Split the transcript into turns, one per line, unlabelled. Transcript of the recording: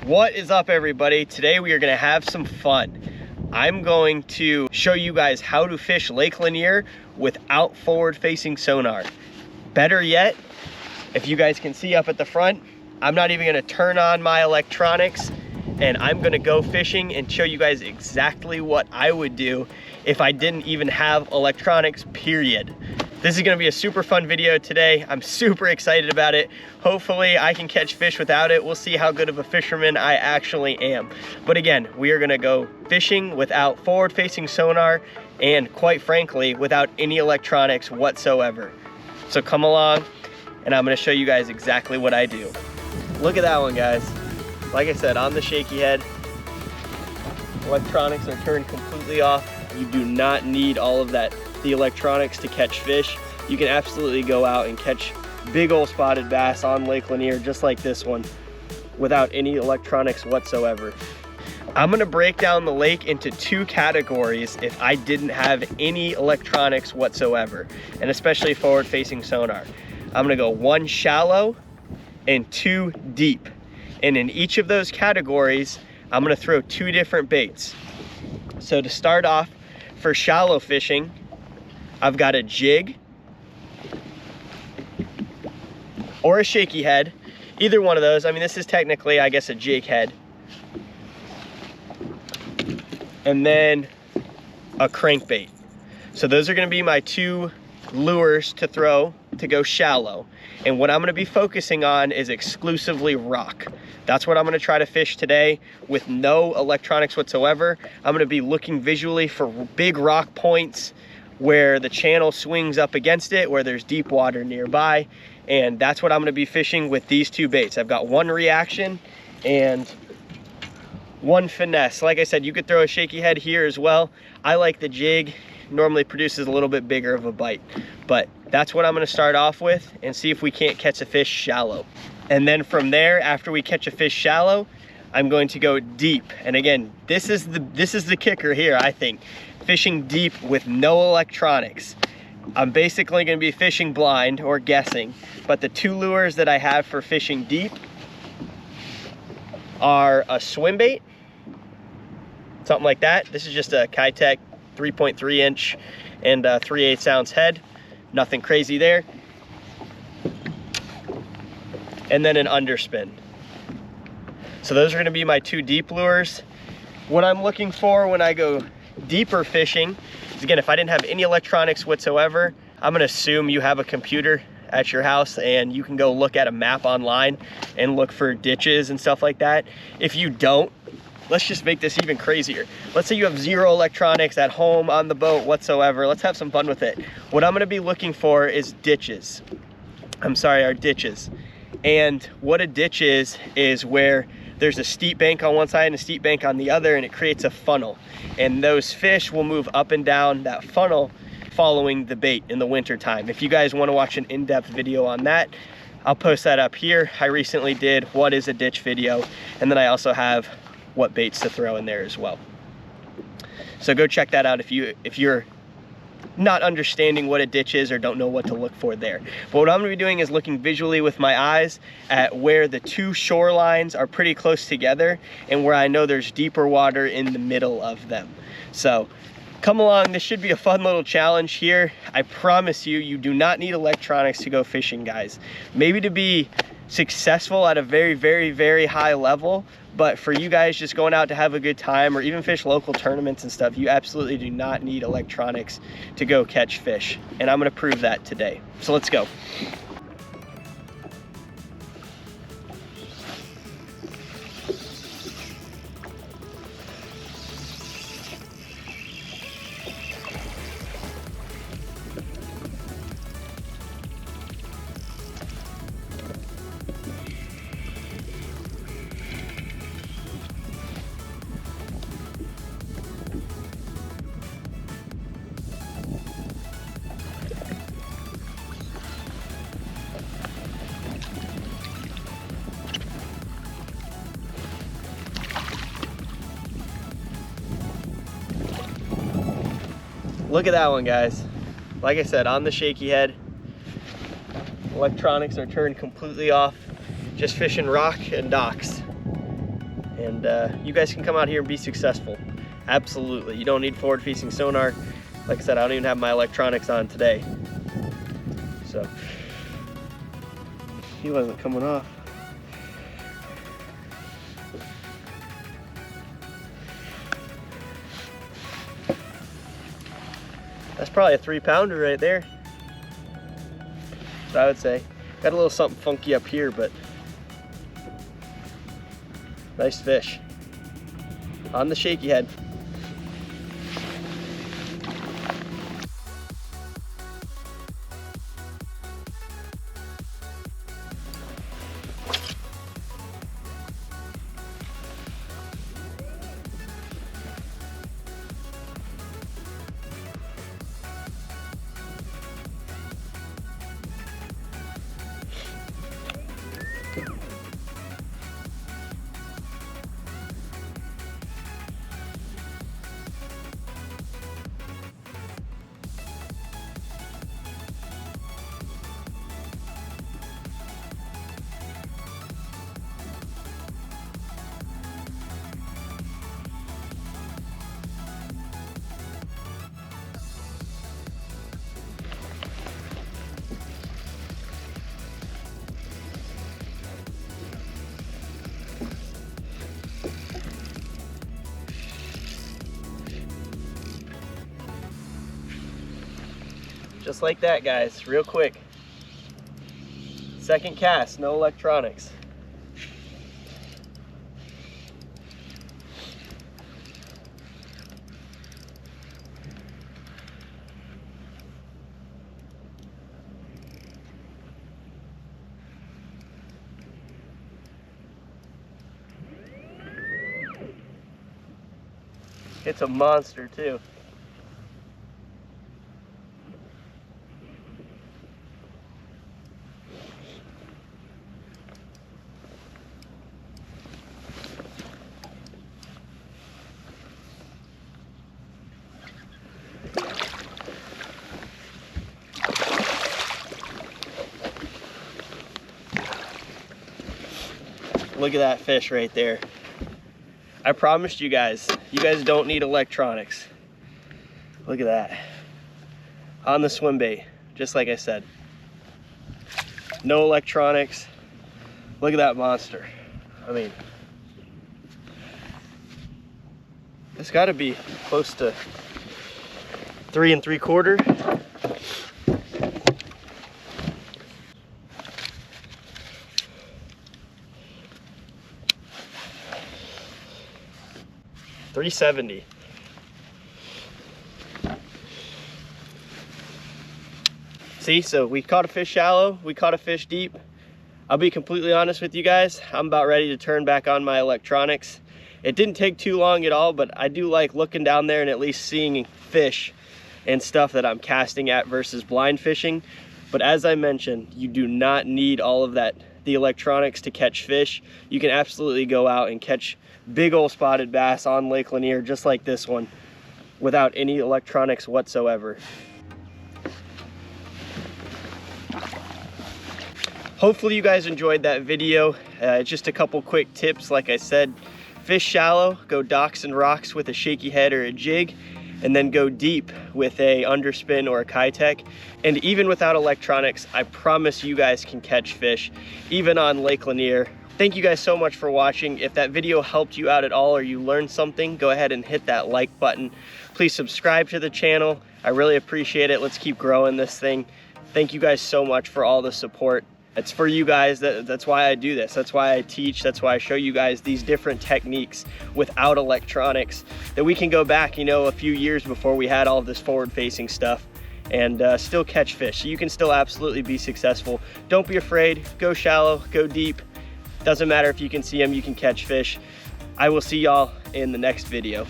What is up, everybody? Today we are going to have some fun. I'm going to show you guys how to fish Lake Lanier without forward-facing sonar. Better yet, if you guys can see up at the front, I'm not even going to turn on my electronics, and I'm going to go fishing and show you guys exactly what I would do if I didn't even have electronics, period. This is going to be a super fun video today. I'm super excited about it. Hopefully I can catch fish without it. We'll see how good of a fisherman I actually am. But again, we are going to go fishing without forward-facing sonar and, quite frankly, without any electronics whatsoever. So come along and I'm going to show you guys exactly what I do. Look at that one, guys. Like I said, on the shaky head, electronics are turned completely off. You do not need all of the electronics to catch fish. You can absolutely go out and catch big old spotted bass on Lake Lanier just like this one without any electronics whatsoever. I'm gonna break down the lake into two categories if I didn't have any electronics whatsoever, and especially forward-facing sonar. I'm gonna go one shallow and two deep. And in each of those categories, I'm gonna throw two different baits. So to start off, for shallow fishing, I've got a jig or a shaky head, either one of those. I mean, this is technically, I guess, a jig head. And then a crankbait. So those are gonna be my two lures to throw to go shallow. And what I'm gonna be focusing on is exclusively rock. That's what I'm gonna try to fish today with no electronics whatsoever. I'm gonna be looking visually for big rock points where the channel swings up against it, where there's deep water nearby. And that's what I'm gonna be fishing with these two baits. I've got one reaction and one finesse. Like I said, you could throw a shaky head here as well. I like the jig, normally produces a little bit bigger of a bite. But that's what I'm gonna start off with and see if we can't catch a fish shallow. And then from there, after we catch a fish shallow, I'm going to go deep. And again, this is the kicker here, I think. Fishing deep with no electronics. I'm basically gonna be fishing blind or guessing, but the two lures that I have for fishing deep are a swim bait, something like that. This is just a Kitech 3.3 inch and 3/8 ounce head. Nothing crazy there. And then an underspin. So those are gonna be my two deep lures. What I'm looking for when I go deeper fishing is, again, if I didn't have any electronics whatsoever, I'm gonna assume you have a computer at your house and you can go look at a map online and look for ditches and stuff like that. If you don't, let's just make this even crazier. Let's say you have zero electronics at home, on the boat whatsoever. Let's have some fun with it. What I'm gonna be looking for is ditches. Are ditches. And what a ditch is where there's a steep bank on one side and a steep bank on the other, and it creates a funnel. And those fish will move up and down that funnel following the bait in the winter time. If you guys want to watch an in-depth video on that, I'll post that up here. I recently did what is a ditch video, and then I also have what baits to throw in there as well. So go check that out if you're not understanding what a ditch is or don't know what to look for there. But what I'm gonna be doing is looking visually with my eyes at where the two shorelines are pretty close together and where I know there's deeper water in the middle of them. So come along, this should be a fun little challenge here. I promise you, you do not need electronics to go fishing, guys. Maybe to be successful at a very, very, very high level, but for you guys just going out to have a good time or even fish local tournaments and stuff, you absolutely do not need electronics to go catch fish. And I'm gonna prove that today. So let's go. Look at that one, guys. Like I said, on the shaky head, electronics are turned completely off, just fishing rock and docks. and you guys can come out here and be successful. Absolutely. You don't need forward facing sonar. Like I said, I don't even have my electronics on today. So he wasn't coming off. That's probably a 3-pounder right there. That's what I would say. Got a little something funky up here, but nice fish on the shaky head. Just like that, guys, real quick. Second cast, no electronics. It's a monster too. Look at that fish right there. I promised you guys don't need electronics. Look at that. On the swim bait, just like I said. No electronics. Look at that monster. I mean, it's gotta be close to 3 3/4. $370. See, so we caught a fish shallow, we caught a fish deep. I'll be completely honest with you guys, I'm about ready to turn back on my electronics. It didn't take too long at all, but I do like looking down there and at least seeing fish and stuff that I'm casting at versus blind fishing. But as I mentioned, you do not need all of that, the electronics, to catch fish. You can absolutely go out and catch big old spotted bass on Lake Lanier just like this one without any electronics whatsoever. Hopefully you guys enjoyed that video. Just a couple quick tips. Like I said, fish shallow, go docks and rocks with a shaky head or a jig, and then go deep with a underspin or a Kitech. And even without electronics, I promise you guys can catch fish, even on Lake Lanier. Thank you guys so much for watching. If that video helped you out at all or you learned something, go ahead and hit that like button. Please subscribe to the channel. I really appreciate it. Let's keep growing this thing. Thank you guys so much for all the support. It's for you guys. That's why I do this. That's why I teach. That's why I show you guys these different techniques without electronics, that we can go back, you know, a few years before we had all this forward-facing stuff and still catch fish. So you can still absolutely be successful. Don't be afraid. Go shallow, go deep. Doesn't matter if you can see them, you can catch fish. I will see y'all in the next video.